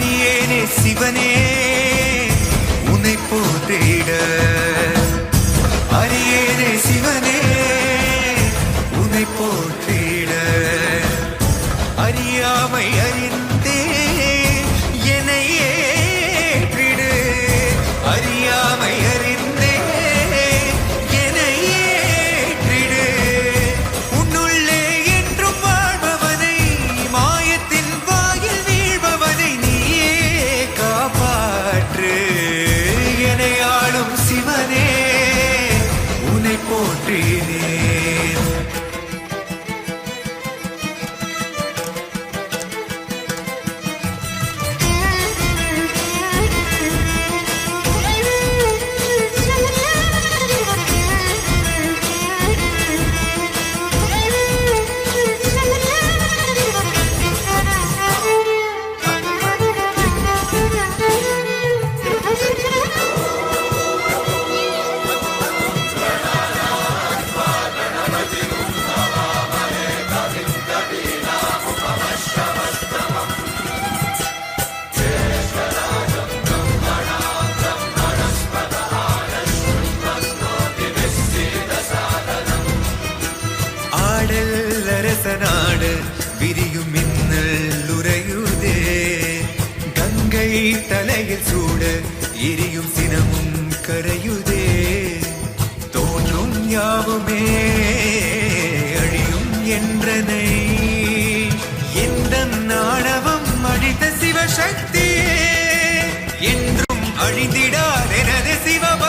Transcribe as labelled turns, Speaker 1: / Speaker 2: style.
Speaker 1: அரியேனே சிவனே உன்னை போற்றிட அரியேனே சிவனே உன்னை போற்றிட அறியாமை அறிந்தே என்னை ஏற்றிடு அறியாமை அறிந்தே என்னை ஏற்றிடு உன்னுள்ளே என்றும் வாழ்பவனை மாயத்தின் வாயில் வீழ்பவனை நீயே காப்பாற்று என்னை ஆளும் சிவனே உன்னை போற்றினேன். நாடு விரியும் மின்னல் உறையுதே கங்கை தலையில் சூட எரியும் சினமும் கரையுதே தோன்றும் யாவுமே அழியும் என்றனை எந்த நாடவம் அழித்த சிவசக்தியே என்றும் அழிந்திடார் எனது சிவப